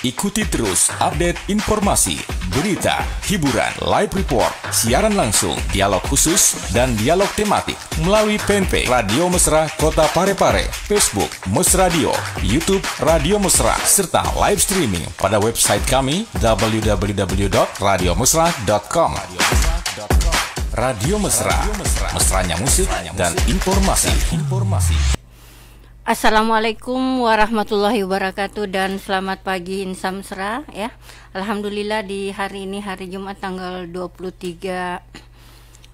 Ikuti terus update informasi, berita, hiburan, live report, siaran langsung, dialog khusus, dan dialog tematik melalui fanpage Radio Mesra Kota Parepare, Facebook Mesradio, YouTube Radio Mesra, serta live streaming pada website kami www.radiomesra.com. Radio Mesra, mesranya musik dan informasi. Assalamualaikum warahmatullahi wabarakatuh dan selamat pagi Insan Mesra ya. Alhamdulillah di hari ini hari Jumat tanggal 23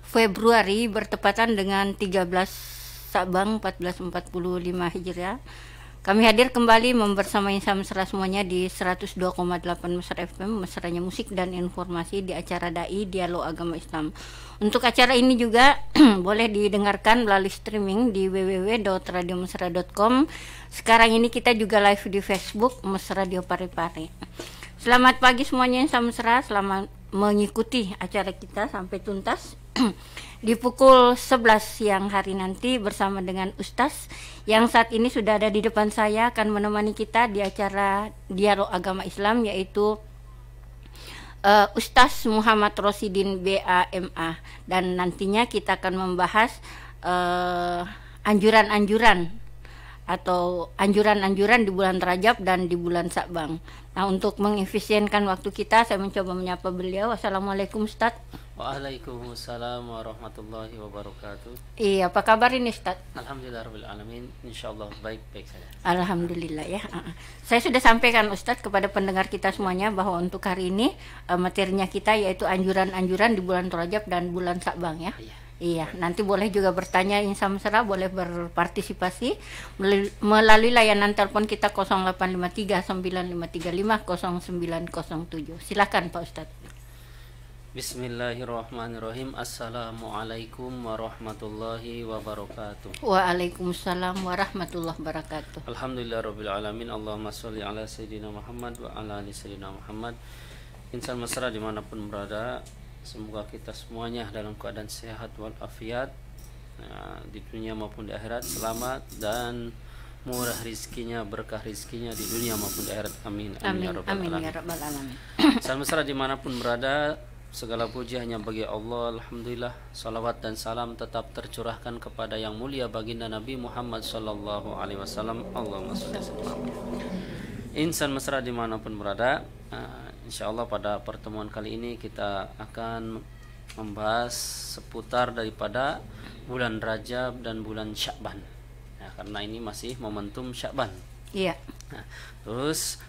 Februari bertepatan dengan 13 Sabang 1445 Hijriah. Kami hadir kembali membersama Insan Mesra semuanya di 102,8 Mesra FM, mesranya musik dan informasi di acara Dai Dialog Agama Islam. Untuk acara ini juga boleh didengarkan melalui streaming di www.radiomesra.com. Sekarang ini kita juga live di Facebook Mesradio Parepare. Selamat pagi semuanya Insan Mesra, selamat mengikuti acara kita sampai tuntas. Di pukul 11 siang hari nanti bersama dengan Ustaz yang saat ini sudah ada di depan saya akan menemani kita di acara Dialog Agama Islam, yaitu Ustaz Muhammad Rosidin BAMA, dan nantinya kita akan membahas anjuran-anjuran atau anjuran-anjuran di bulan Rajab dan di bulan Sya'ban. Nah, untuk mengefisienkan waktu kita, saya mencoba menyapa beliau. Assalamualaikum Ustaz. Waalaikumsalam warahmatullahi wabarakatuh. Iya, apa kabar ini Ustaz? Alhamdulillah rabbil alamin, insyaallah baik-baik saja. Alhamdulillah ya. Saya sudah sampaikan Ustaz kepada pendengar kita semuanya bahwa untuk hari ini materinya kita yaitu anjuran-anjuran di bulan Rajab dan bulan Sya'ban ya. Iya, nanti boleh juga bertanya Insan Mesra, boleh berpartisipasi melalui layanan telepon kita 0853 9535 0907. Silakan Pak Ustadz. Bismillahirrahmanirrahim. Assalamualaikum warahmatullahi wabarakatuh. Waalaikumsalam warahmatullahi wabarakatuh. Alhamdulillah rabbil alamin. Allahumma sholli ala sayyidina Muhammad wa ala ali sayyidina Muhammad. Insan Mesra dimanapun berada, semoga kita semuanya dalam keadaan sehat walafiat di dunia maupun di akhirat, selamat dan murah rizkinya, berkah rizkinya di dunia maupun di akhirat. Amin. Amin ya rabbal alamin. Insan Mesra dimanapun berada, segala puji hanya bagi Allah. Alhamdulillah, salawat dan salam tetap tercurahkan kepada yang mulia baginda Nabi Muhammad sallallahu alaihi wasallam. Allahumma sholli ala Muhammad. Insan Mesra dimanapun berada, insyaallah pada pertemuan kali ini kita akan membahas seputar daripada bulan Rajab dan bulan Sya'ban ya, karena ini masih momentum Sya'ban. Iya. Nah, terus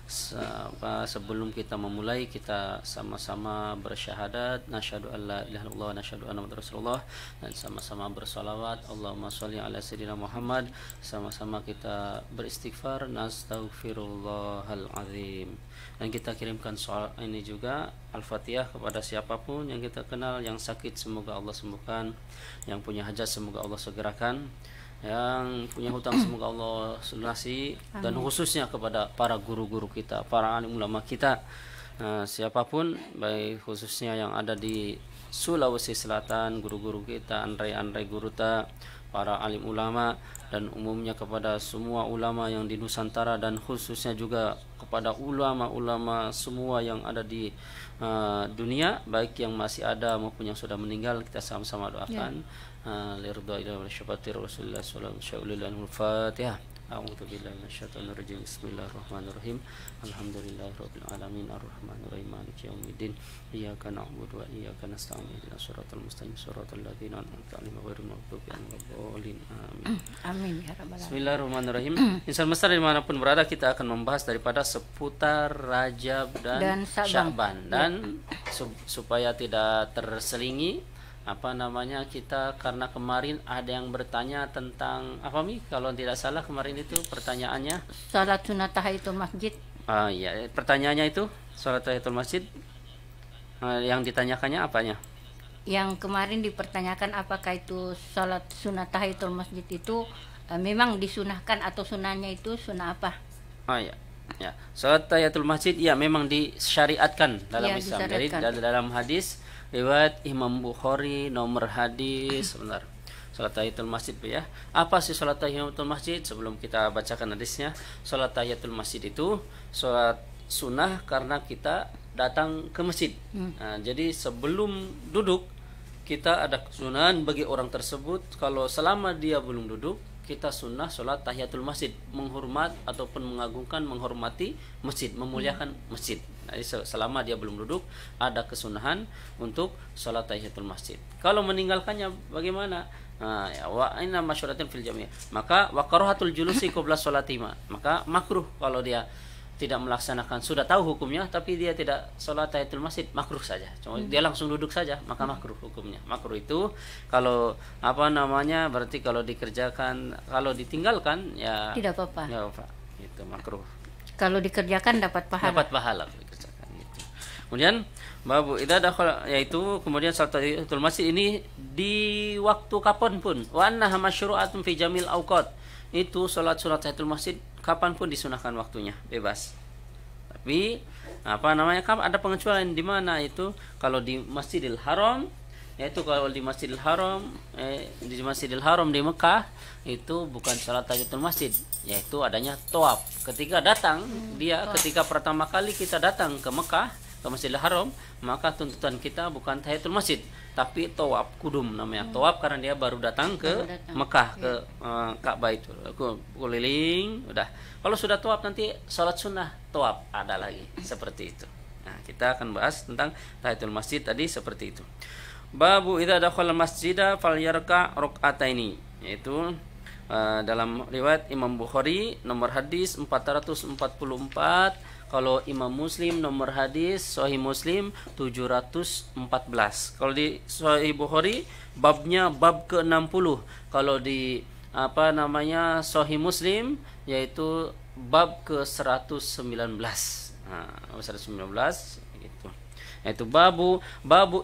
sebelum kita memulai, kita sama-sama bersyahadat nasyhadu alla ilaha illallah wa nasyhadu anna muhammadar rasulullah, dan sama-sama bersolawat Allahumma sholli ala sayyidina Muhammad. Sama-sama kita beristighfar nastaghfirullahal azim, dan kita kirimkan soal ini juga Al-Fatihah kepada siapapun yang kita kenal. Yang sakit semoga Allah sembuhkan, yang punya hajat semoga Allah segerakan, yang punya hutang semoga Allah lunasi, dan khususnya kepada para guru-guru kita, para alim ulama kita, siapapun, baik khususnya yang ada di Sulawesi Selatan, guru-guru kita, andai-andai guruta, para alim ulama, dan umumnya kepada semua ulama yang di Nusantara, dan khususnya juga kepada ulama-ulama semua yang ada di dunia, baik yang masih ada maupun yang sudah meninggal. Kita sama-sama doakan liridha ila syafati Rasulullah sallallahu alaihi wasallam. Al-Fatihah. A'udzu billahi minasyaitonir rajim. Bismillahirrahmanirrahim. Alhamdulillahirabbil alamin arrahmanir rahim maliki yaumiddin. Iyyaka na'budu wa iyyaka nasta'in. Ihdinas siratal mustaqim siratal ladzina an'amta 'alaihim ghairil maghdubi 'alaihim waladdallin. Amin. Amin ya rabbal alamin. Bismillahirrahmanirrahim. Insan Mesra dimanapun berada, kita akan membahas daripada seputar Rajab dan Sya'ban, dan supaya tidak terselingi kita, karena kemarin ada yang bertanya tentang apa kalau tidak salah kemarin itu pertanyaannya salat sunat tahiyatul masjid. Iya, pertanyaannya itu salat tahiyatul masjid. Yang ditanyakannya apanya? Yang kemarin dipertanyakan apakah itu salat sunat tahiyatul masjid itu memang disunahkan atau sunahnya itu sunah apa? Ya, salat tahiyatul masjid ya memang disyariatkan dalam Islam. Jadi dalam hadis riwayat Imam Bukhari nomor hadis sebentar. Salat tahiyatul masjid ya. Apa sih salat tahiyatul masjid? Sebelum kita bacakan hadisnya, salat tahiyatul masjid itu salat sunnah karena kita datang ke masjid. Nah, jadi sebelum duduk kita ada kesunahan bagi orang tersebut, kalau selama dia belum duduk kita sunnah sholat tahiyatul masjid, menghormat ataupun mengagungkan, menghormati masjid, memuliakan masjid. Jadi selama dia belum duduk ada kesunahan untuk sholat tahiyatul masjid. Kalau meninggalkannya bagaimana? Wa inna masyaratin fil jami', maka wa karahatul julusi qabla sholatima, maka makruh kalau dia tidak melaksanakan, sudah tahu hukumnya tapi dia tidak sholat tahiyatul masjid, makruh saja. Cuma dia langsung duduk saja, maka makruh hukumnya. Makruh itu kalau berarti kalau dikerjakan, kalau ditinggalkan ya tidak apa-apa. Ya apa? Itu makruh. Kalau dikerjakan dapat pahala. Dapat pahala dikerjakan gitu. Kemudian babu idza dakhala, yaitu kemudian sholat tahiyatul masjid ini di waktu kapan pun. Wa annaha masyru'atun fi jamil awqat. Itu sholat tahiyatul masjid kapanpun disunahkan waktunya, bebas. Tapi ada pengecualian di mana itu kalau di Masjidil Haram, yaitu kalau di Masjidil Haram di Mekah itu bukan salat tahiyatul masjid, yaitu adanya tawaf. Ketika datang ketika pertama kali kita datang ke Mekah, ke Masjidil Haram, maka tuntutan kita bukan tahiyatul masjid tapi tawaf kudum namanya. Tawaf karena dia baru datang ke Mekah, ke Ka'bah itu. Keliling, udah. Kalau sudah tawaf nanti salat sunnah tawaf ada lagi seperti itu. Nah, kita akan bahas tentang tahiyatul masjid tadi seperti itu. Babu idza dakhala masjida falyarka rak'ataini, yaitu dalam riwayat Imam Bukhari nomor hadis 444. Kalau Imam Muslim nomor hadis Sahih Muslim 714. Kalau di Sahih Bukhari babnya bab ke-60. Kalau di Sahih Muslim yaitu bab ke-119. Nah, 119 gitu. Yaitu babu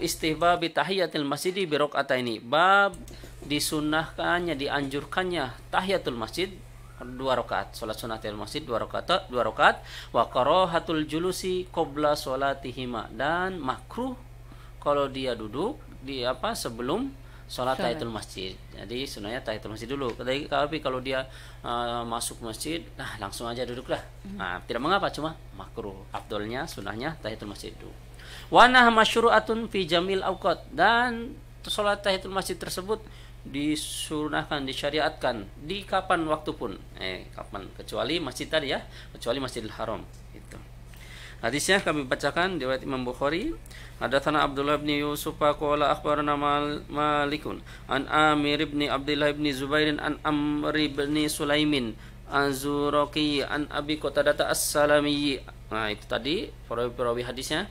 istihbabi tahiyatul masjidi bi raka'ataini. Bab disunnahkannya, dianjurkannya tahiyatul masjid 2 rakaat, salat sunat tahiyatul masjid 2 rakaat, wa karahatul julusi qabla salatihima, dan makruh kalau dia duduk sebelum salat tahiyatul masjid. Jadi sunahnya tahiyatul masjid dulu. Tapi kalau dia masuk masjid, langsung aja duduk lah. Nah, tidak mengapa, cuma makruh. Afdolnya sunahnya tahiyatul masjid dulu. Wa nah masyru'atun fi jamil awqat, dan salat tahiyatul masjid tersebut disunahkan, disyariatkan di kapan waktu pun, kapan, kecuali masjid tadi ya, kecuali Masjidil Haram itu. Hadisnya kami bacakan di riwayat Imam Bukhari. Hadatsana Abdullah bin Yusuf qala akhbarana Malikun an Amir bin Abdullah bin Zubair an Amr bin Sulaimin an Zuraqi an Abi Qatadah As-Salami. Nah, itu tadi perawi hadisnya.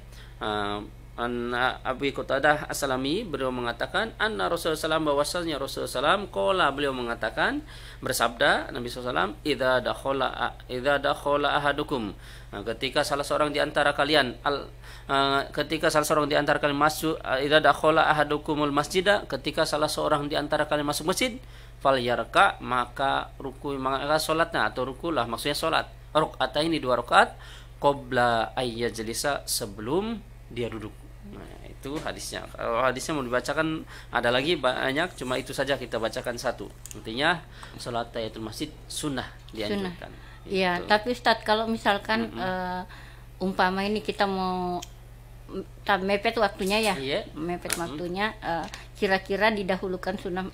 An Abi Qatadah As-Salami, beliau mengatakan anna Rasulullah SAW, bahwasanya Rasulullah SAW qala, beliau mengatakan, bersabda Nabi SAW, idza dakhala ahadukum, ketika salah seorang di antara kalian masuk, idza dakhala ahadukumul masjidah, ketika salah seorang di antara kalian masuk masjid, falyarka, maka salatnya atau rukulah, maksudnya salat rak'ataini 2 rakaat, qabla ayyajlisa, sebelum dia duduk. Nah, itu hadisnya. Kalau hadisnya mau dibacakan ada lagi banyak, cuma itu saja kita bacakan satu. Intinya salat tahiyatul masjid sunnah, dianjurkan. Iya, tapi Ustadz, kalau misalkan umpama ini kita mau mepet waktunya ya, mepet waktunya, kira-kira didahulukan sunnah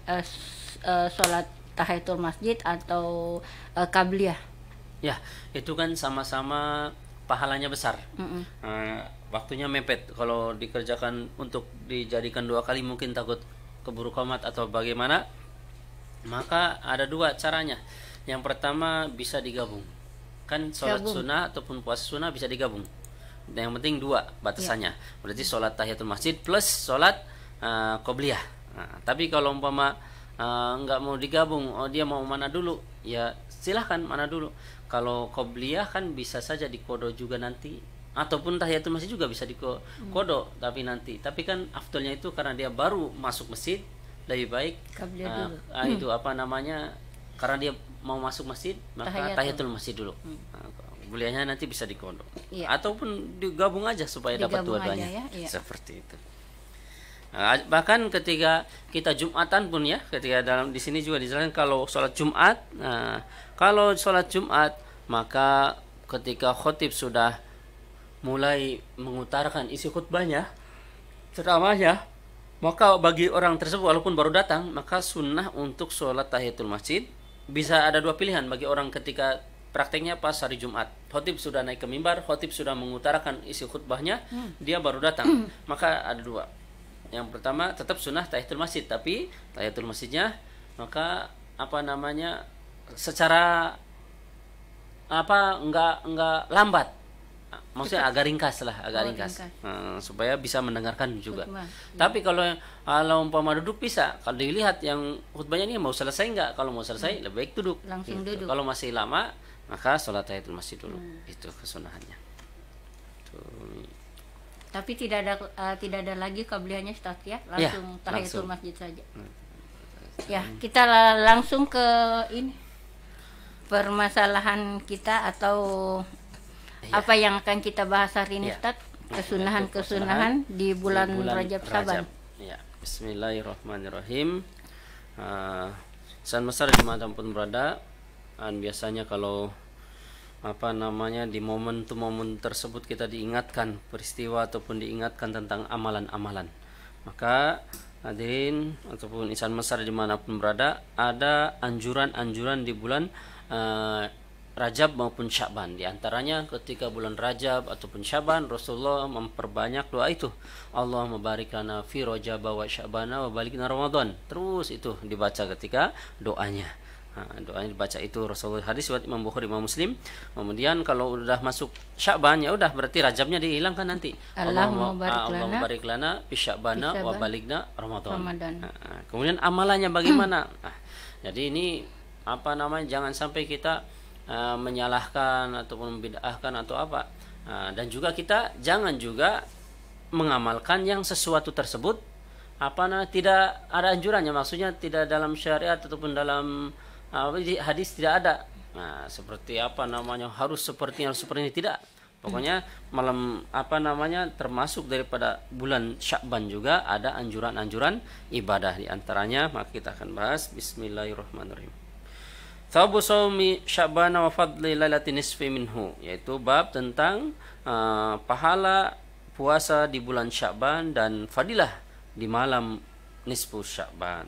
salat tahiyatul masjid atau qabliyah? Ya, itu kan sama-sama pahalanya besar. Waktunya mepet. Kalau dikerjakan untuk dijadikan 2 kali mungkin takut keburu qomat atau bagaimana, maka ada 2 caranya. Yang pertama bisa digabung, kan sholat sunnah ataupun puasa sunnah bisa digabung. Yang penting 2 batasannya, berarti sholat tahiyatul masjid plus sholat qobliyah. Tapi kalau umpama nggak mau digabung, dia mau mana dulu, ya silahkan mana dulu. Kalau qobliyah kan bisa saja dikodo juga nanti, ataupun tahiyatul masjid juga bisa dikodo tapi nanti. Tapi kan afdolnya itu karena dia baru masuk masjid, lebih baik itu karena dia mau masuk masjid, maka tahiyatul masjid dulu. Qobliyahnya nanti bisa dikodo. Ataupun digabung aja supaya dapat dua-duanya. Seperti itu. Bahkan ketika kita Jumatan pun ya, ketika di sini juga dijelaskan kalau sholat Jumat, kalau sholat Jumat maka ketika khotib sudah mulai mengutarakan isi khutbahnya, ceramahnya, maka bagi orang tersebut walaupun baru datang, maka sunnah untuk sholat tahiyatul masjid bisa ada dua pilihan bagi orang ketika prakteknya pas hari Jumat. Khotib sudah naik ke mimbar, khotib sudah mengutarakan isi khutbahnya, dia baru datang. Maka ada dua. Yang pertama tetap sunnah tahiyatul masjid, tapi tahiyatul masjidnya maka secara enggak lambat, maksudnya agak ringkas supaya bisa mendengarkan juga. Tapi kalau umpama duduk bisa, kalau dilihat yang khutbahnya ini mau selesai enggak, kalau mau selesai lebih baik duduk langsung gitu. duduk. Kalau masih lama maka sholat tahiyatul masjid dulu. Itu kesunahannya. Tapi tidak ada lagi qabliyahnya Ustaz ya, langsung tahiyatul masjid saja. Ya, kita langsung ke ini permasalahan kita atau apa yang akan kita bahas hari ini, Ustaz? Kesunahan di bulan Rajab Syaban. Ya, bismillahirrahmanirrahim. San besar dimanapun berada, biasanya kalau di momen tersebut kita diingatkan peristiwa ataupun diingatkan tentang amalan-amalan, maka hadirin ataupun insan besar dimanapun berada, ada anjuran-anjuran di bulan Rajab maupun Syaban. Di antaranya ketika bulan Rajab ataupun Syaban, Rasulullah memperbanyak doa itu. Allahumma barik lana fi Rajab wa Syabana wa balighna Ramadan. Terus itu dibaca ketika doanya. Doanya dibaca itu Rasulullah, hadis riwayat Imam Bukhari, Imam Muslim. Kemudian kalau udah masuk Syaban, ya udah berarti Rajabnya dihilangkan nanti. Allahumma barik lana fi Syabana wa balighna Ramadan. Kemudian amalannya bagaimana? Jadi ini jangan sampai kita menyalahkan ataupun membid'ahkan atau apa. Dan juga kita jangan juga mengamalkan yang sesuatu tersebut tidak ada anjurannya, maksudnya tidak dalam syariat ataupun dalam hadis tidak ada. Seperti harus seperti ini, tidak. Pokoknya termasuk daripada bulan Sya'ban juga ada anjuran-anjuran ibadah, di antaranya maka kita akan bahas. Bismillahirrahmanirrahim. Thawabu shaumi Sya'bana wa fadli lailatin nisfi minhu, yaitu bab tentang pahala puasa di bulan Sya'ban dan fadilah di malam nisfu Sya'ban.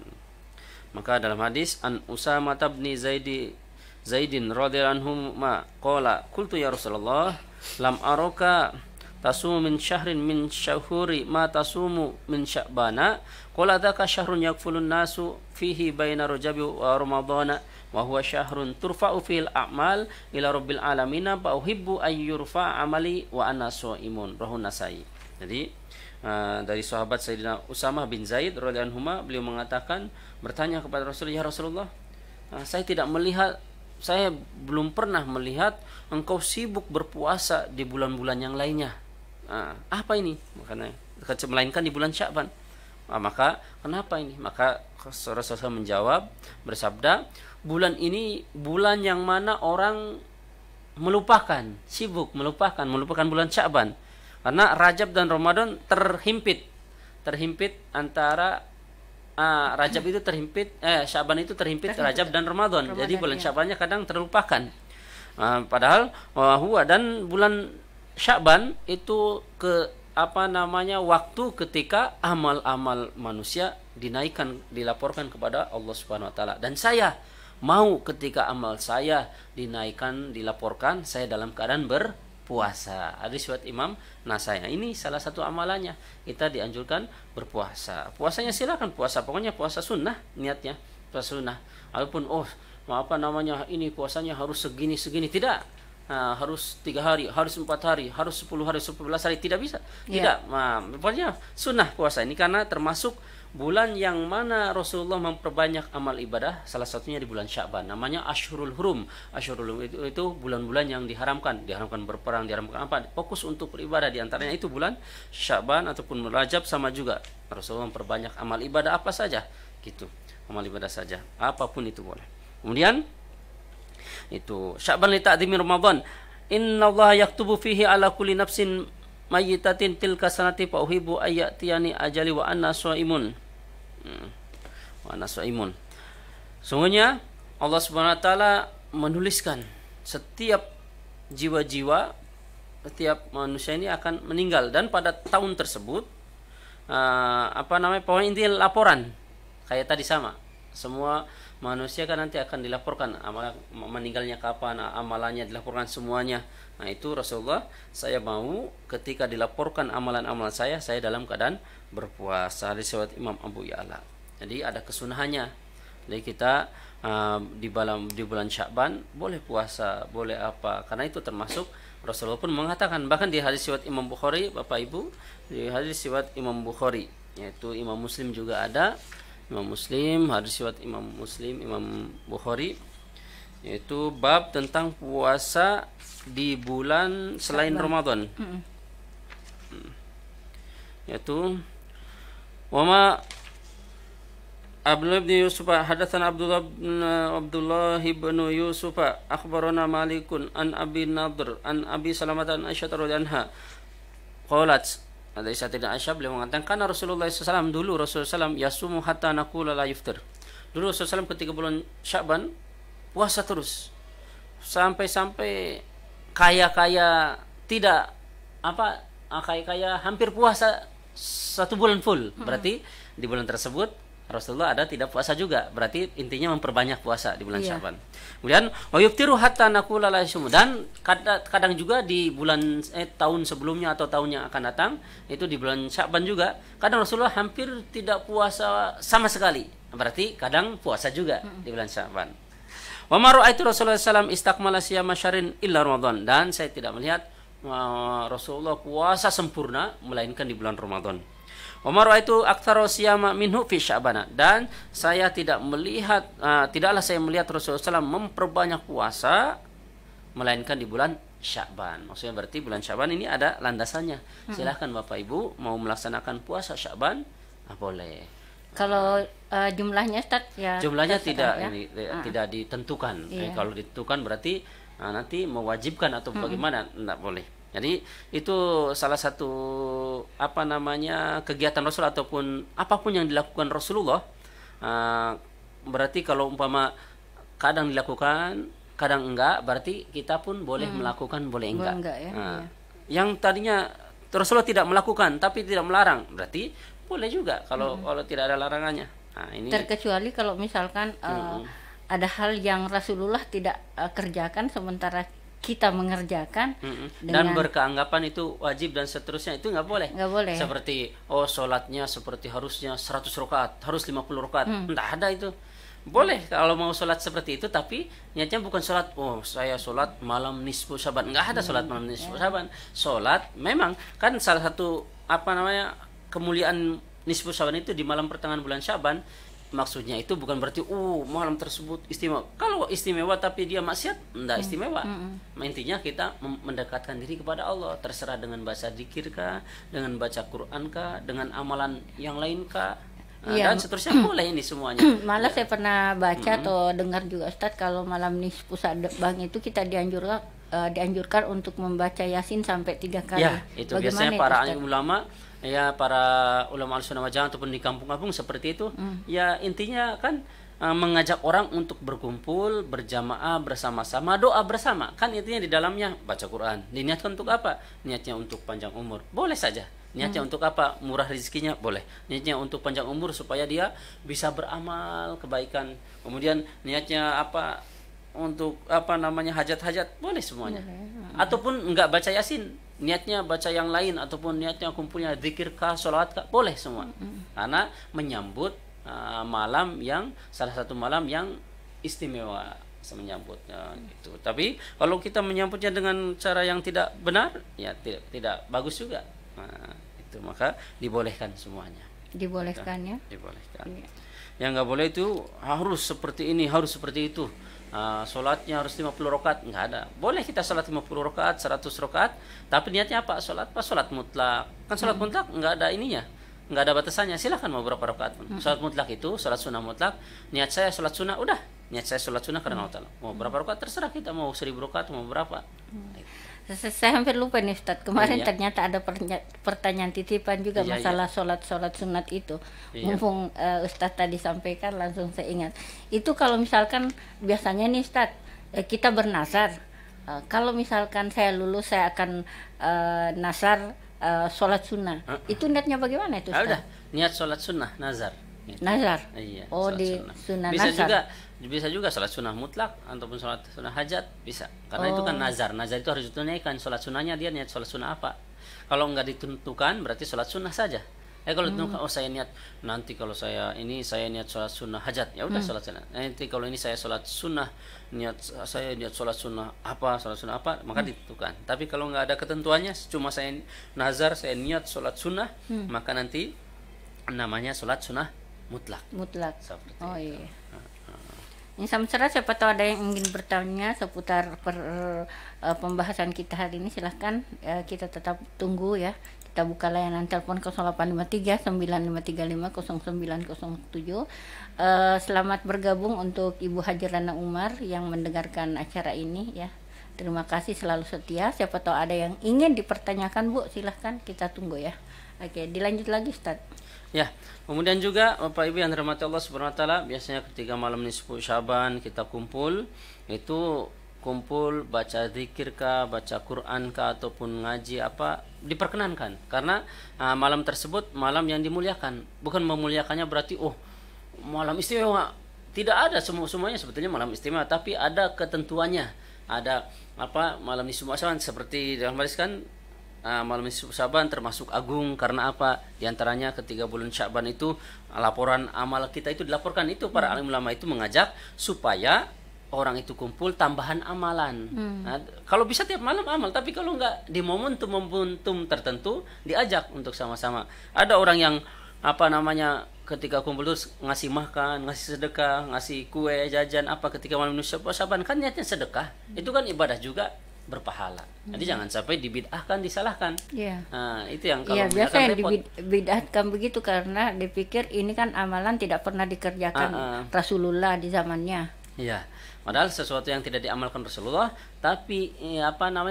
Maka dalam hadis an Usamah bin Zaidin radhiyallahu anhu qala qultu ya Rasulullah lam araka tasumu min syahrin min syahuri ma tasumu min Sya'bana qala dzaka syahrun yakfulun nasu fihi baina Rajabi wa Ramadhana wa huwa syahrun turfa'u fil a'mal ila rabbil alamin fa uhibbu ay yurfa amali wa ana shaimun, rawahu Nasai. Jadi dari sahabat Sayyidina Usamah bin Zaid radhiyallahu anhu, beliau mengatakan, bertanya kepada Rasulullah, ya Rasulullah, saya belum pernah melihat engkau sibuk berpuasa di bulan-bulan yang lainnya. Apa ini? Makanya melainkan di bulan Sya'ban. Maka kenapa ini? Maka Rasulullah menjawab, bersabda, bulan ini bulan yang mana orang sibuk melupakan bulan Sya'ban. Karena Rajab dan Ramadan terhimpit antara Rajab itu Sya'ban itu terhimpit Rajab dan Ramadan. Jadi bulan Sya'bannya kadang terlupakan. Padahal dan bulan Sya'ban itu waktu ketika amal-amal manusia dilaporkan kepada Allah Subhanahu wa taala. Dan saya mau ketika amal saya dilaporkan, saya dalam keadaan berpuasa. Hadis riwayat Imam Nasai. Ini salah satu amalannya. Kita dianjurkan berpuasa. Puasanya silakan puasa, pokoknya puasa sunnah niatnya. Puasa sunnah. Walaupun ini puasanya harus segini, tidak. Harus 3 hari, harus 4 hari, harus 10 hari, 11 hari, tidak bisa. Tidak. Pokoknya sunnah puasa ini karena termasuk bulan yang mana Rasulullah memperbanyak amal ibadah, salah satunya di bulan Sya'ban. Namanya Ashhurul Hurum. Ashhurul Hurum itu bulan-bulan yang diharamkan berperang, diharamkan apa? Fokus untuk beribadah, di antaranya itu bulan Sya'ban ataupun Rajab sama juga. Rasulullah memperbanyak amal ibadah apa saja, gitu. Amal ibadah saja, apapun itu boleh. Kemudian itu Sya'ban li ta'dhimi Ramadan. Innallaha yaktubu fihi ala kulli nafsin mayyitatin tilka sanati fa uhibbu ayyatiyani ajali wa anna shaimun. Sungguhnya Allah Subhanahu wa taala menuliskan setiap jiwa-jiwa setiap manusia ini akan meninggal, dan pada tahun tersebut pokoknya intinya laporan kayak tadi sama. Semua manusia kan nanti akan dilaporkan meninggalnya kapan, amalannya dilaporkan semuanya. Nah itu Rasulullah, saya mau ketika dilaporkan amalan-amalan saya dalam keadaan berpuasa. Hadis riwayat Imam Abu Ya'la. Jadi ada kesunahannya. Jadi kita di bulan Sya'ban boleh puasa, boleh apa, karena itu termasuk Rasulullah pun mengatakan, bahkan di hadis riwayat Imam Bukhari, Bapak Ibu, di hadis riwayat Imam Bukhari, yaitu Imam Muslim juga ada, Imam Muslim, hadis riwayat Imam Muslim, Imam Bukhari, yaitu bab tentang puasa di bulan selain Ramadan. Yaitu wama Abdullah bin Yusuf hadatsana Abdullah bin Yusuf akhbarana Malikun an Abi Nadr an Abi Salamah an Aisyah radhiyallahu anha qalat, ada Sayyidah Aisyah beliau mengatakan, karena Rasulullah SAW dulu Rasulullah SAW yasumu hatta naqula la yuftir. Dulu Rasulullah SAW ketika bulan Sya'ban puasa terus sampai kaya tidak kaya hampir puasa 1 bulan full. Berarti di bulan tersebut Rasulullah ada tidak puasa juga, berarti intinya memperbanyak puasa di bulan Sya'ban. Kemudian wa yuftiru hatta naqula la yasum, dan kadang juga di bulan tahun sebelumnya atau tahun yang akan datang, itu di bulan Sya'ban juga kadang Rasulullah hampir tidak puasa sama sekali, berarti kadang puasa juga di bulan Sya'ban. Wa ma ra'aitu Rasulullah sallallahu istakmala siyama syahrin illa Ramadan, dan saya tidak melihat Rasulullah puasa sempurna melainkan di bulan Ramadan. Umar itu aktsara siyama minhu fi Sya'ban, dan saya tidak melihat tidaklah saya melihat Rasulullah SAW memperbanyak puasa melainkan di bulan Sya'ban. Maksudnya berarti bulan Sya'ban ini ada landasannya. Silahkan Bapak Ibu mau melaksanakan puasa Sya'ban, boleh. Kalau jumlahnya Ustaz ya jumlahnya tidak tidak ditentukan. Kalau ditentukan berarti nanti mewajibkan atau bagaimana, enggak boleh. Jadi itu salah satu kegiatan Rasul ataupun apapun yang dilakukan Rasulullah. Berarti kalau umpama kadang dilakukan, kadang enggak, berarti kita pun boleh melakukan, boleh enggak. Yang tadinya Rasulullah tidak melakukan tapi tidak melarang, berarti boleh juga kalau tidak ada larangannya. Ini terkecuali kalau misalkan ada hal yang Rasulullah tidak kerjakan sementara kita mengerjakan dan berkeanggapan itu wajib dan seterusnya, itu nggak boleh. Seperti sholatnya seperti harusnya 100 rakaat, harus 50 rakaat, nggak ada itu. Boleh kalau mau sholat seperti itu, tapi niatnya bukan sholat saya sholat malam nisfu Syaban, nggak ada sholat malam nisfu Syaban. Sholat memang kan salah satu kemuliaan nisfu Syaban itu di malam pertengahan bulan Syaban. Maksudnya itu bukan berarti malam tersebut istimewa. Kalau istimewa tapi dia maksiat, enggak istimewa. Intinya kita mendekatkan diri kepada Allah, terserah dengan baca zikir kah, dengan baca Quran kah, dengan amalan yang lain kah, dan seterusnya boleh ini semuanya. Malah saya pernah baca atau dengar juga Ustaz, kalau malam nisfu Sya'ban itu kita dianjurkan untuk membaca Yasin sampai 3 kali. Ya, itu biasanya para ulama, para ulama al-sunnah wal jamaah ataupun di kampung-kampung seperti itu. Ya intinya kan mengajak orang untuk berkumpul berjamaah bersama-sama, doa bersama. Kan intinya di dalamnya baca Quran. Diniatkan untuk apa? Niatnya untuk panjang umur. Boleh saja. Niatnya untuk apa? Murah rezekinya, boleh. Niatnya untuk panjang umur supaya dia bisa beramal kebaikan. Kemudian niatnya apa? Untuk hajat-hajat, boleh semuanya. Ataupun enggak baca Yasin, niatnya baca yang lain, ataupun niatnya kumpulnya zikir kah, sholawat kah, boleh semua. Karena menyambut salah satu malam yang istimewa, menyambutnya gitu. Tapi kalau kita menyambutnya dengan cara yang tidak benar, ya tidak bagus juga. Itu maka dibolehkan semuanya. Dibolehkan ya. Dibolehkan. Yang nggak boleh itu harus seperti ini, harus seperti itu. Sholatnya harus 50 rakaat, nggak ada. Boleh kita sholat 50 rakaat, 100 rakaat, tapi niatnya apa? Sholat mutlak. Kan sholat mutlak nggak ada ininya, nggak ada batasannya. Silakan mau berapa rakaat pun. Sholat mutlak itu sholat sunnah mutlak. Niat saya sholat sunnah, udah. Niat saya sholat sunnah karena Allah. Mau berapa rakaat terserah kita, mau 1000 rakaat, mau berapa. Saya hampir lupa nih Ustaz. Kemarin ternyata ada pertanyaan titipan juga masalah sholat sunat itu. Mumpung Ustaz tadi sampaikan, langsung saya ingat. Itu kalau misalkan biasanya nih Ustaz, kita bernazar kalau misalkan saya lulus saya akan nazar sholat sunnah. Itu niatnya bagaimana itu? Udah, niat sholat sunnah nazar. Gitu. Nazar. Iya. Oh, di sunnah bisa nazar. Bisa juga sholat sunnah mutlak ataupun sholat sunnah hajat bisa. Karena itu kan nazar. Nazar itu harus ditunaikan. Sholat sunnahnya dia niat sholat sunnah apa? Kalau nggak ditentukan berarti sholat sunnah saja. Kalau ditentukan, saya niat nanti kalau saya niat sholat sunnah hajat, ya udah sholat sunnah. Nanti kalau ini saya sholat sunnah saya niat sholat sunnah apa, maka ditentukan. Tapi kalau nggak ada ketentuannya, cuma saya nazar saya niat sholat sunnah, maka nanti namanya sholat sunnah mutlak. Seperti itu. Iya. Ini Samsera, siapa tahu ada yang ingin bertanya seputar pembahasan kita hari ini, silahkan. Kita tetap tunggu ya. Kita buka layanan telepon 0853 9535 0907. Selamat bergabung untuk Ibu Haji Rana Umar yang mendengarkan acara ini ya. Terima kasih selalu setia. Siapa tahu ada yang ingin dipertanyakan, Bu, silahkan, kita tunggu ya. Oke, dilanjut lagi, Ustaz. Ya, kemudian juga Bapak Ibu yang dirahmati Allah Subhanahu wa taala, biasanya ketika malam nisfu Syaban kita kumpul, itu kumpul baca zikir kah, baca Quran kah, ataupun ngaji apa, diperkenankan. Karena malam tersebut malam yang dimuliakan. Bukan memuliakannya berarti malam istimewa. Tidak ada semuanya sebetulnya malam istimewa, tapi ada ketentuannya. Ada malam nisfu Syaban seperti dalam hadis kan, malam nisfu Syaban termasuk agung karena apa? Di antaranya ketika bulan Syaban itu laporan amal kita itu dilaporkan. Itu para alim ulama itu mengajak supaya orang itu kumpul tambahan amalan. Nah, kalau bisa tiap malam amal, tapi kalau enggak di momentum tertentu diajak untuk sama-sama. Ada orang yang ketika kumpul terus ngasih makan, ngasih sedekah, ngasih kue, jajan ketika malam nisfu Syaban kan niatnya sedekah. Itu kan ibadah juga berpahala. Jadi jangan sampai dibid'ahkan, disalahkan. Iya. Nah, itu yang kalau biasa yang dibid'ahkan begitu karena dipikir ini kan amalan tidak pernah dikerjakan Rasulullah di zamannya. Iya. Padahal sesuatu yang tidak diamalkan Rasulullah tapi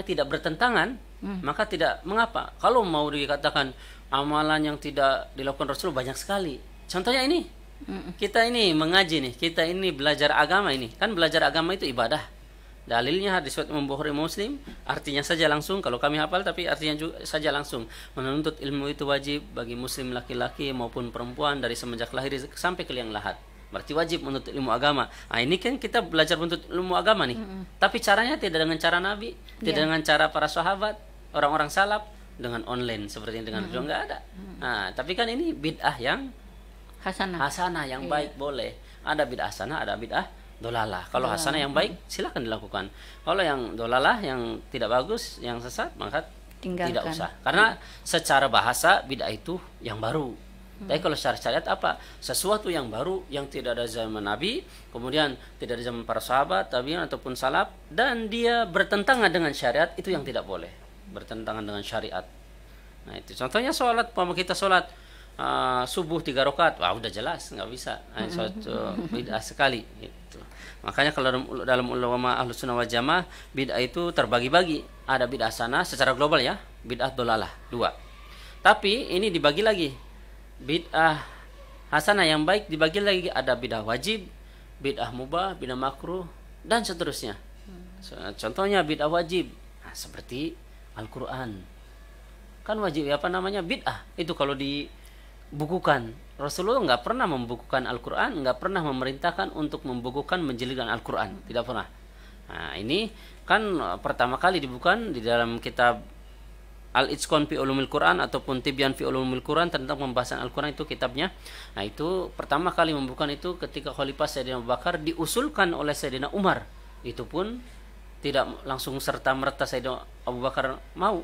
tidak bertentangan, maka tidak mengapa. Kalau mau dikatakan amalan yang tidak dilakukan Rasulullah banyak sekali. Contohnya ini. Kita ini mengaji nih, kita ini belajar agama ini. Kan belajar agama itu ibadah. Dalilnya hadis Imam Bukhari Muslim, artinya saja langsung, kalau kami hafal tapi artinya juga saja langsung. Menuntut ilmu itu wajib bagi muslim laki-laki maupun perempuan dari semenjak lahir sampai ke liang lahat. Berarti wajib menuntut ilmu agama. Nah, ini kan kita belajar menuntut ilmu agama nih. Tapi caranya tidak dengan cara Nabi, tidak dengan cara para sahabat, orang-orang salaf, dengan online seperti yang dengan enggak ada. Nah, tapi kan ini bid'ah yang hasanah yang baik boleh. Ada bid'ah hasanah, ada bid'ah dolalah. Kalau hasanah yang baik silakan dilakukan. Kalau yang dolalah yang tidak bagus, yang sesat, maka tinggalkan. Tidak usah. Karena secara bahasa bid'ah itu yang baru. Tapi kalau secara syariat sesuatu yang baru yang tidak ada zaman Nabi, kemudian tidak ada zaman para sahabat, tabi'in ataupun salaf, dan dia bertentangan dengan syariat, itu yang tidak boleh. Bertentangan dengan syariat. Nah, itu contohnya sholat, kita sholat subuh 3 rakaat, udah jelas nggak bisa. Suatu bid'ah sekali gitu. Makanya kalau dalam ulama Ahlus Sunnah wal Jamaah, bid'ah itu terbagi-bagi. Ada bid'ah hasanah secara global ya, bid'ah dolalah 2. Tapi ini dibagi lagi. Bid'ah hasanah yang baik dibagi lagi, ada bid'ah wajib, bid'ah mubah, bid'ah makruh, dan seterusnya. Contohnya bid'ah wajib, seperti Al-Quran. Kan wajib bid'ah. Itu kalau dibukukan. Rasulullah nggak pernah membukukan Al-Quran, nggak pernah memerintahkan untuk membukukan menjelikan Al-Quran, tidak pernah. Nah, ini kan pertama kali dibukukan di dalam kitab Al-Itqan fi Ulumil Quran ataupun Tibyan fi Ulumil Quran, tentang pembahasan Al-Quran, itu kitabnya. Nah, itu pertama kali membukukan itu ketika Khalifah Sayyidina Abu Bakar, diusulkan oleh Sayyidina Umar. Itu pun tidak langsung serta-merta Sayyidina Abu Bakar mau.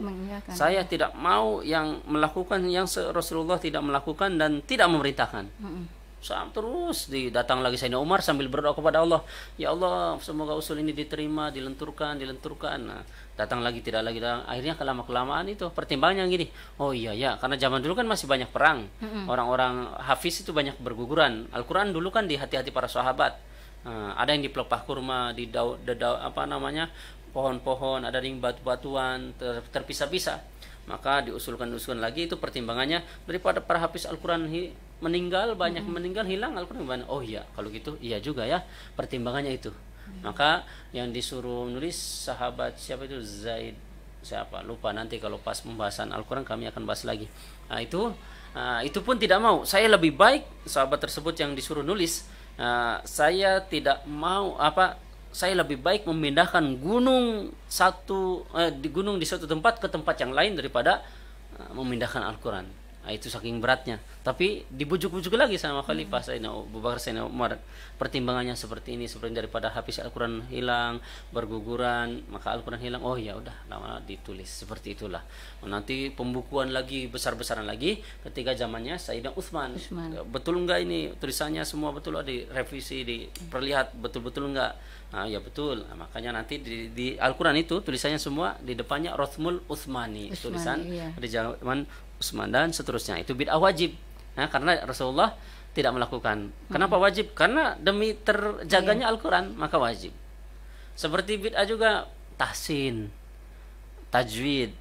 Saya tidak mau yang melakukan yang Rasulullah tidak melakukan dan tidak memerintahkan. Terus datang lagi Sayyidina Umar sambil berdoa kepada Allah, ya Allah, semoga usul ini diterima, dilenturkan. Nah, datang lagi, tidak lagi. Akhirnya kelamaan itu pertimbangannya gini, karena zaman dulu kan masih banyak perang. Orang-orang hafiz itu banyak berguguran. Al-Quran dulu kan di hati-hati para sahabat. Ada yang di pelepah kurma, di pohon-pohon, ada yang batu-batuan, terpisah-pisah. Maka diusulkan lagi, itu pertimbangannya, daripada para hafiz Al-Quran meninggal, banyak meninggal, hilang Al-Quran. Kalau gitu iya juga ya, pertimbangannya itu. Maka yang disuruh nulis sahabat siapa itu, Zaid siapa lupa, nanti kalau pas pembahasan Al-Quran kami akan bahas lagi. Itu pun tidak mau. Saya lebih baik sahabat tersebut yang disuruh nulis, saya tidak mau saya lebih baik memindahkan gunung di suatu tempat ke tempat yang lain daripada memindahkan Al-Quran. Itu saking beratnya. Tapi dibujuk-bujuk lagi sama Khalifah Sayyidina Abu Bakar, Sayyidina Umar. Pertimbangannya seperti ini, seperti daripada habis Al-Quran hilang, berguguran, maka Al-Quran hilang. Oh ya udah, lama ditulis. Seperti itulah. Nanti pembukuan lagi besar-besaran lagi ketika zamannya Sayyidina Utsman. Betul enggak ini tulisannya semua betul, direvisi, diperlihat betul-betul enggak? Ya betul. Makanya nanti di Al-Quran itu tulisannya semua di depannya Rothmul Utsmani, tulisan di zaman Utsman dan seterusnya. Itu bid'ah wajib. Karena Rasulullah tidak melakukan. Kenapa wajib? Karena demi terjaganya Al-Quran, maka wajib. Seperti bid'ah juga tahsin, tajwid,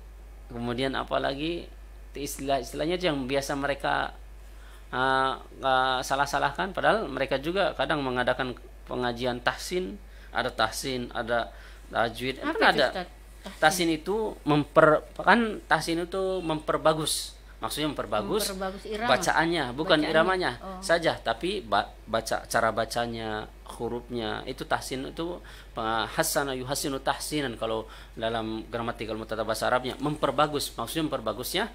kemudian apalagi istilahnya yang biasa mereka salah-salahkan, padahal mereka juga kadang mengadakan pengajian tahsin, ada tajwid, ada tahsin itu tahsin itu memperbagus, maksudnya memperbagus irama. Bacaannya, bukan iramanya saja, tapi cara bacanya, hurufnya. Itu tahsin itu hasana yuhasinu tahsinan kalau dalam gramatikal mutata bahasa Arabnya, memperbagus, maksudnya memperbagusnya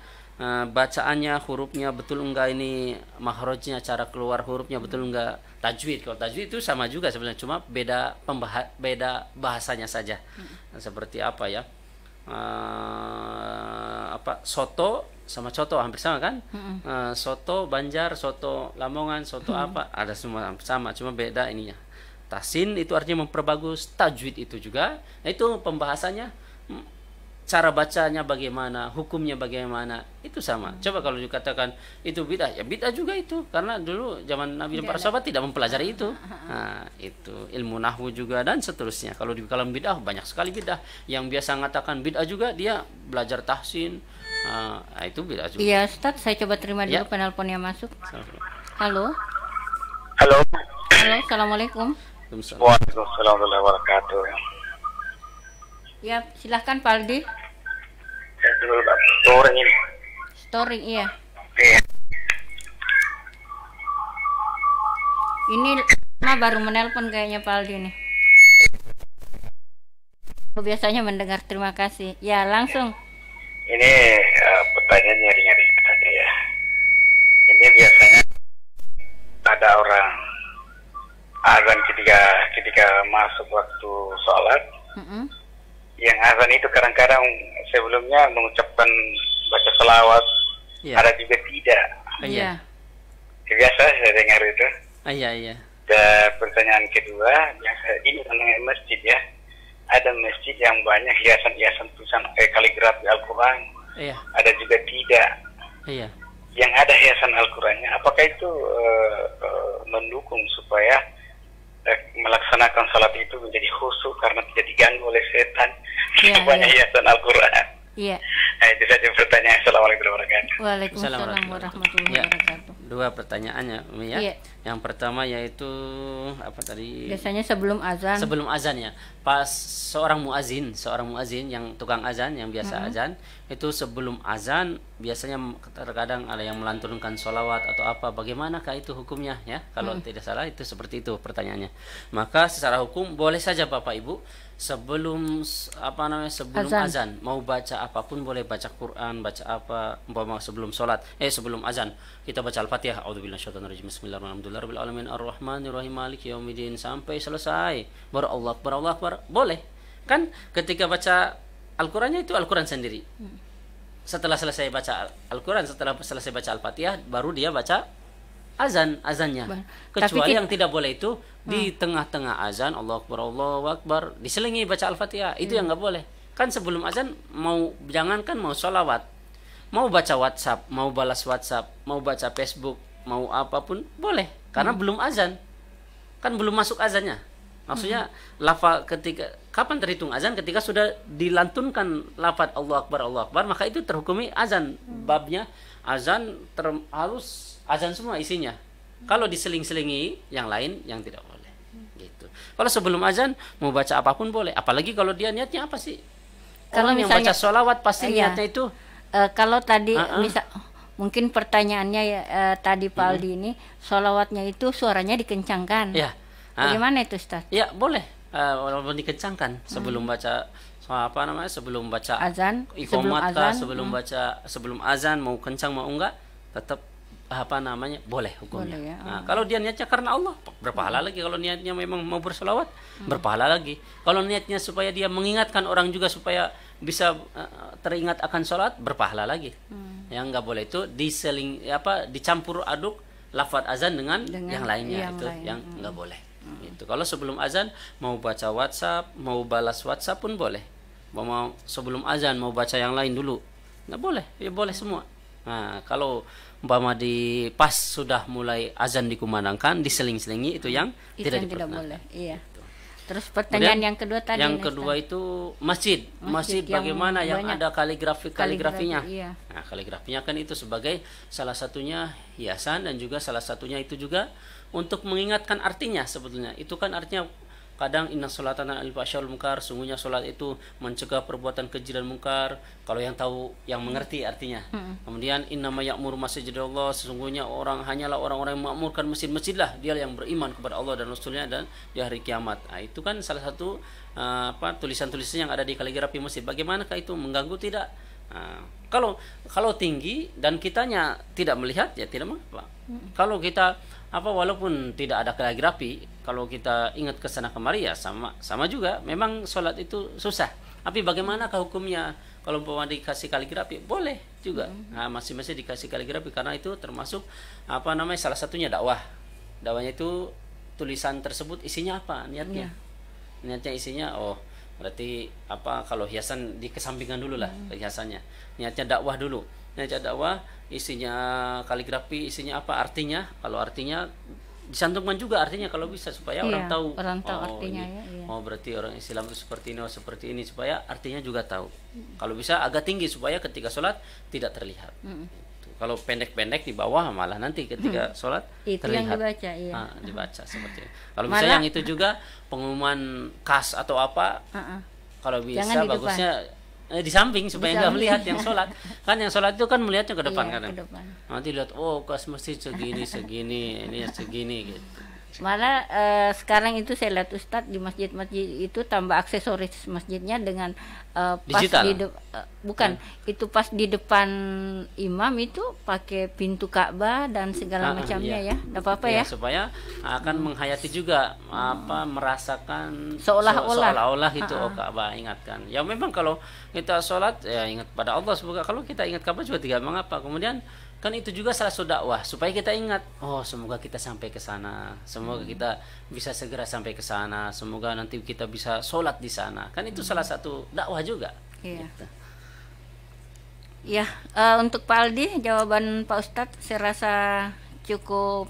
bacaannya, hurufnya betul enggak, ini makhrajnya, cara keluar hurufnya betul enggak. Tajwid, kalau tajwid itu sama juga sebenarnya, cuma beda bahasanya saja. Seperti apa ya, soto sama coto hampir sama kan? Soto Banjar, soto Lamongan, soto ada semua sama, cuma beda ininya. Tahsin itu artinya memperbagus, tajwid itu juga. Nah, itu pembahasannya, cara bacanya bagaimana, hukumnya bagaimana, itu sama. Coba kalau dikatakan itu bid'ah, ya bid'ah juga itu, karena dulu zaman Nabi dan para sahabat tidak mempelajari itu. Itu ilmu nahwu juga dan seterusnya. Kalau di kalam bid'ah banyak sekali bid'ah. Yang biasa mengatakan bid'ah juga dia belajar tahsin. Itu bid'ah juga. Iya, Ustaz, saya coba terima dulu penelpon yang masuk. Halo. Halo. Halo, assalamualaikum. Waalaikumsalam warahmatullahi wabarakatuh. Ya, silahkan Pak Aldi. Dulu storing ini. Storing, iya. Iya. Ini baru menelpon kayaknya Pak Aldi nih. Biasanya mendengar, terima kasih. Ya, langsung. Ini pertanyaannya ringan saja ya. Ini biasanya ada orang azan ketika masuk waktu sholat. Yang azan itu kadang-kadang sebelumnya mengucapkan baca selawat, ada juga tidak. Iya. Biasa saya dengar itu. Iya. Dan pertanyaan kedua, biasa ini mengenai masjid ya. Ada masjid yang banyak hiasan-hiasan tulisan kaligrafi Al-Quran. Iya. Ada juga tidak. Iya. Yang ada hiasan Al-Qurannya, apakah itu mendukung supaya melaksanakan salat itu menjadi khusyuk karena tidak diganggu oleh setan? Banyak hiasan Al-Quran. Iya. Itu saja pertanyaan. Assalamualaikum warahmatullahi wabarakatuh. Waalaikumsalam warahmatullahi wabarakatuh. Dua pertanyaannya, Umi ya. Iya. Yang pertama yaitu apa tadi? Biasanya sebelum azan. Sebelum azan ya. Pas seorang muazin yang tukang azan, yang biasa azan, itu sebelum azan biasanya terkadang ada yang melantunkan sholawat atau apa. Bagaimanakah itu hukumnya ya? Kalau tidak salah itu seperti itu pertanyaannya. Maka secara hukum boleh saja Bapak Ibu sebelum azan mau baca apapun boleh, baca Quran, baca apa, umpama sebelum sholat, sebelum azan kita baca Al-Fatihah, a'udzubillahi minasyaitonir rajim, bismillahirrahmanirrahim, alamin arrahmanirrahim maliki yaumiddin, sampai selesai baru Allah akbar, boleh kan? Ketika baca Al-Qurannya itu Al-Quran sendiri. Setelah selesai baca Al-Quran, setelah selesai baca Al-Fatihah, baru dia baca azannya. Kecuali yang tidak boleh itu di tengah-tengah azan Allahu Akbar diselingi baca Al-Fatihah, itu yang nggak boleh. Kan sebelum azan jangankan mau sholawat, mau baca WhatsApp, mau balas WhatsApp, mau baca Facebook, mau apapun boleh, karena belum azan, kan belum masuk azannya. Maksudnya lafal kapan terhitung azan? Ketika sudah dilantunkan lafaz Allahu Akbar, maka itu terhukumi azan. Babnya azan harus azan semua isinya. Kalau diseling-selingi yang lain yang tidak boleh. Gitu. Kalau sebelum azan mau baca apapun boleh, apalagi kalau dia niatnya apa sih? Kalau Orang yang misalnya baca sholawat pasti niatnya itu kalau tadi mungkin pertanyaannya ya, tadi Pak Aldi ini sholawatnya itu suaranya dikencangkan. ya. Bagaimana itu Ustaz? Ya boleh, walaupun dikencangkan sebelum baca sebelum baca Azan, iqamat kah, sebelum azan mau kencang mau enggak, tetap boleh hukumnya. Boleh, ya. Nah, kalau dia niatnya karena Allah, berpahala lagi. Kalau niatnya memang mau bersolawat, berpahala lagi. Kalau niatnya supaya dia mengingatkan orang juga supaya bisa teringat akan sholat, berpahala lagi. Yang nggak boleh itu dicampur aduk lafaz azan dengan yang lainnya, yang nggak boleh. Itu kalau sebelum azan mau baca WhatsApp, mau balas WhatsApp pun boleh. Mau sebelum azan mau baca yang lain dulu, nggak boleh, ya boleh semua. Nah, kalau umpama pas sudah mulai azan dikumandangkan, diseling-selingi itu yang tidak boleh. Iya. Terus pertanyaan yang kedua tadi. Yang kedua itu masjid bagaimana yang ada kaligrafinya. Iya. Nah, kaligrafinya kan itu sebagai salah satunya hiasan dan juga salah satunya itu juga untuk mengingatkan artinya sebetulnya. Itu kan artinya kadang inna sholatana anil fahsya'i wal munkar, sungguhnya sholat itu mencegah perbuatan keji dan mungkar, kalau yang tahu, yang mengerti artinya. Kemudian innama ya'muru masjidallah, sesungguhnya hanyalah orang-orang yang memakmurkan masjid-masjid lah, dia yang beriman kepada Allah dan Rasulnya dan di hari kiamat. Nah, itu kan salah satu tulisan-tulisan yang ada di kaligrafi masjid. Bagaimanakah itu, mengganggu tidak? Kalau tinggi dan kitanya tidak melihat, ya tidak mengapa. Kalau kita walaupun tidak ada kaligrafi, kalau kita ingat ke sana kemari ya sama juga. Memang sholat itu susah. Tapi bagaimanakah hukumnya kalau mau dikasih kaligrafi? Boleh juga. Nah, masing-masing dikasih kaligrafi karena itu termasuk salah satunya dakwah. Dakwahnya itu tulisan tersebut isinya apa? Niatnya. Niatnya isinya berarti kalau hiasan dikesampingkan dulu lah hiasannya. Niatnya dakwah dulu. Niatnya dakwah, isinya kaligrafi, isinya apa artinya? Kalau artinya disantumkan juga artinya kalau bisa supaya orang tahu artinya ini, berarti orang Islam itu seperti ini supaya artinya juga tahu. Kalau bisa agak tinggi supaya ketika sholat tidak terlihat. Kalau pendek-pendek di bawah malah nanti ketika sholat itu terlihat. Yang dibaca, dibaca seperti itu. Kalau bisa yang itu juga pengumuman khas atau apa, kalau bisa bagusnya di samping supaya nggak melihat yang sholat. Kan yang sholat itu kan melihatnya ke depan kan. Nanti lihat kas masjid segini, ini segini gitu. Malah sekarang itu saya lihat Ustadz di masjid-masjid itu tambah aksesoris masjidnya dengan pas itu pas di depan imam itu pakai pintu Ka'bah dan segala macamnya ya. Enggak apa-apa ya. Supaya akan menghayati juga merasakan seolah-olah itu Ka'bah, ingatkan. Ya memang kalau kita sholat ya ingat pada Allah, semoga kalau kita ingat Ka'bah juga tidak mengapa. Kemudian kan itu juga salah satu dakwah supaya kita ingat, semoga kita sampai ke sana, semoga kita bisa segera sampai ke sana, semoga nanti kita bisa sholat di sana. Kan itu salah satu dakwah juga. Iya. Gitu. Ya, untuk Pak Aldi jawaban Pak Ustadz saya rasa cukup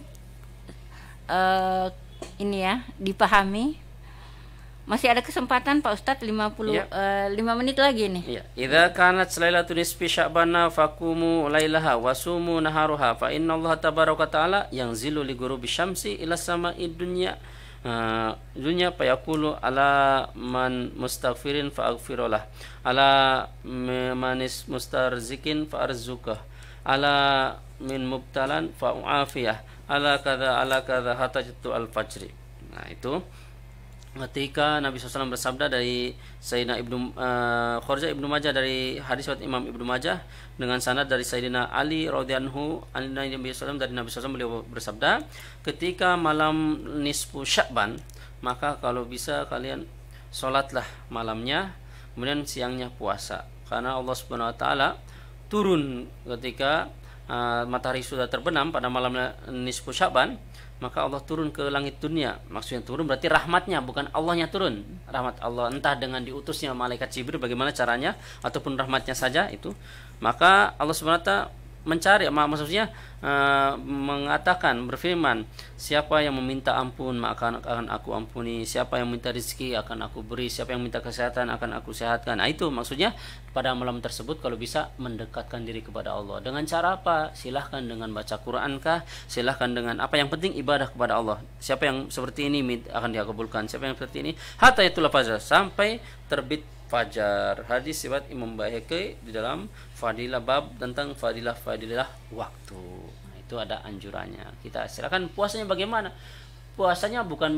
dipahami. Masih ada kesempatan Pak Ustadz 5 menit lagi nih. Iya. Idza kanat lailatul nisfi sya'bana faqumu lailaha wasumu naharuha fa innallaha tabaraka ta'ala yanzilu li ghurubi syamsi ila sama'id dunya fayaqulu ala man mustaghfirin faaghfirullah, ala manis mustarzikin faarzuqah, ala min mubtalan fa'afiyah, ala kadza hatajtu al-fajri. Nah, itu ketika Nabi SAW bersabda dari Sayyidina Khuzaimah Ibnu Majah, dari hadis Imam Ibnu Majah dengan sanad dari Sayyidina Ali radhiyallahu anhu dari Nabi SAW, beliau bersabda, ketika malam nisfu Sya'ban maka kalau bisa kalian sholatlah malamnya, kemudian siangnya puasa, karena Allah Subhanahu wa taala turun ketika matahari sudah terbenam pada malam nisfu Sya'ban, maka Allah turun ke langit dunia. Maksudnya turun berarti rahmatnya, bukan Allahnya turun. Rahmat Allah entah dengan diutusnya malaikat Jibril bagaimana caranya, ataupun rahmatnya saja itu. Maka Allah SWT mencari, maksudnya mengatakan, berfirman, siapa yang meminta ampun maka akan aku ampuni, siapa yang minta rezeki akan aku beri, siapa yang minta kesehatan akan aku sehatkan. Nah, itu maksudnya pada malam tersebut kalau bisa mendekatkan diri kepada Allah. Dengan cara apa? Silahkan dengan baca Quran kah, silahkan dengan apa, yang penting ibadah kepada Allah. Siapa yang seperti ini akan dikabulkan, siapa yang seperti ini hatta yatul fajar, sampai terbit fajar. Hadis riwayat Imam Baihaqi di dalam fadilah, bab tentang fadilah waktu. Nah, itu ada anjurannya. Kita silakan. Puasanya bagaimana? Puasanya bukan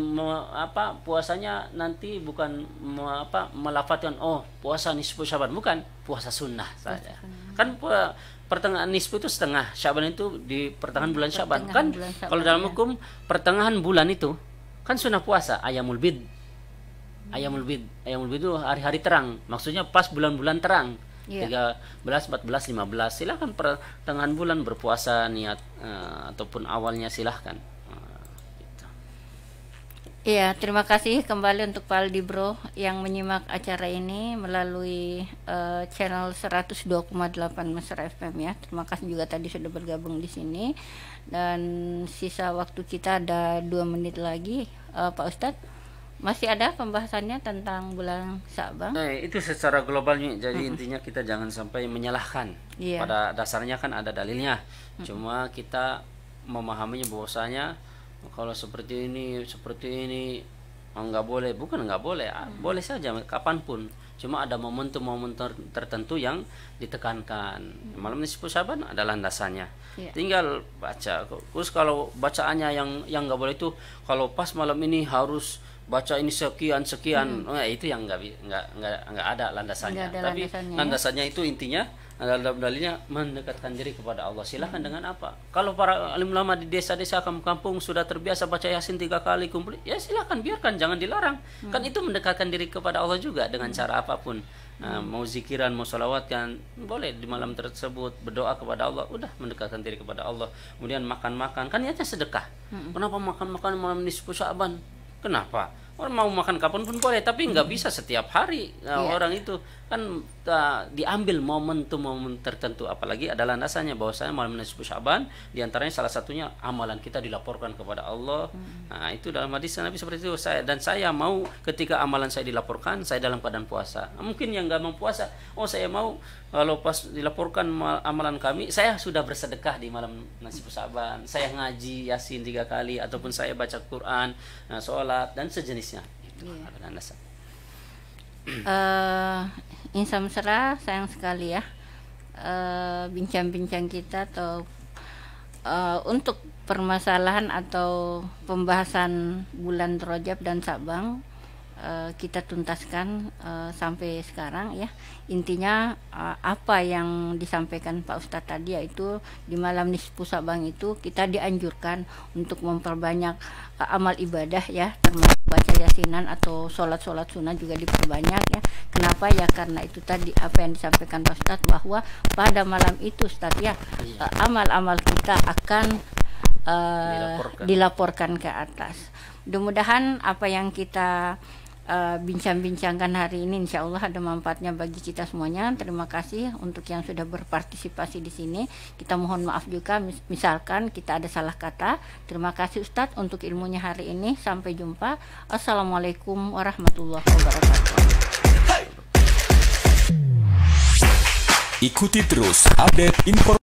puasanya nanti bukan melafatkan puasa nisfu Syaban, bukan, puasa sunnah saja. Kan pertengahan nisfu itu setengah, Syaban itu di pertengahan bulan Syaban. Kan kalau dalam hukum pertengahan bulan itu kan sunnah puasa Ayyamul Bid. Ayyamul Bid itu hari-hari terang. Maksudnya pas bulan-bulan terang. 13, 14, 15. Silakan pertengahan bulan berpuasa niat ataupun awalnya silahkan. Gitu. Iya, terima kasih kembali untuk Pak Aldi Bro yang menyimak acara ini melalui channel 102,8 Mesra FM ya. Terima kasih juga tadi sudah bergabung di sini. Dan sisa waktu kita ada 2 menit lagi, Pak Ustadz. Masih ada pembahasannya tentang bulan Sya'ban? Itu secara globalnya. Jadi intinya kita jangan sampai menyalahkan. Pada dasarnya kan ada dalilnya. Cuma kita memahaminya bahwasanya kalau seperti ini nggak boleh. Bukan nggak boleh, boleh saja kapanpun. Cuma ada momentum-momentum tertentu yang ditekankan. Malam nisfu Syaban ada landasannya. Tinggal baca. Terus kalau bacaannya yang nggak boleh itu, kalau pas malam ini harus baca ini sekian, itu yang nggak ada landasannya. Tapi landasannya itu intinya dalam dalilnya mendekatkan diri kepada Allah. Silahkan dengan apa? Kalau para alim ulama di desa-desa kampung sudah terbiasa baca Yasin 3 kali kumpul, ya silahkan, biarkan, jangan dilarang. Kan itu mendekatkan diri kepada Allah juga dengan cara apapun. Mau zikiran, mau sholawatkan, boleh di malam tersebut, berdoa kepada Allah, udah mendekatkan diri kepada Allah. Kemudian makan-makan, kan niatnya sedekah. Kenapa makan-makan malam nisfu Syaban? Kenapa? Orang mau makan kapan pun boleh, tapi nggak bisa setiap hari. Orang itu kan diambil momentum tertentu, apalagi ada landasannya bahwasanya malam nisfu Syaban diantaranya salah satunya amalan kita dilaporkan kepada Allah. Nah, itu dalam hadis Nabi seperti itu. Saya mau ketika amalan saya dilaporkan, saya dalam keadaan puasa. Mungkin yang nggak mau puasa, saya mau kalau pas dilaporkan amalan kami, saya sudah bersedekah di malam nisfu Syaban, saya ngaji Yasin 3 kali, ataupun saya baca Quran, sholat dan sejenisnya. Itu ada landasan. Insan Mesra, sayang sekali ya bincang-bincang kita atau untuk permasalahan atau pembahasan bulan Rajab dan Sya'ban kita tuntaskan sampai sekarang ya. Intinya apa yang disampaikan Pak Ustadz tadi, yaitu di malam nisfu Sya'ban itu kita dianjurkan untuk memperbanyak amal ibadah ya, termasuk baca yasinan atau sholat sunnah juga diperbanyak ya. Kenapa ya? Karena itu tadi apa yang disampaikan Pak Ustadz, bahwa pada malam itu Ustadz ya, amal-amal kita akan dilaporkan ke atas. Mudah-mudahan apa yang kita bincang-bincangkan hari ini insya Allah ada manfaatnya bagi kita semuanya. Terima kasih untuk yang sudah berpartisipasi di sini. Kita mohon maaf juga misalkan kita ada salah kata. Terima kasih Ustadz untuk ilmunya hari ini. Sampai jumpa. Assalamualaikum warahmatullahi wabarakatuh. Ikuti terus update informasi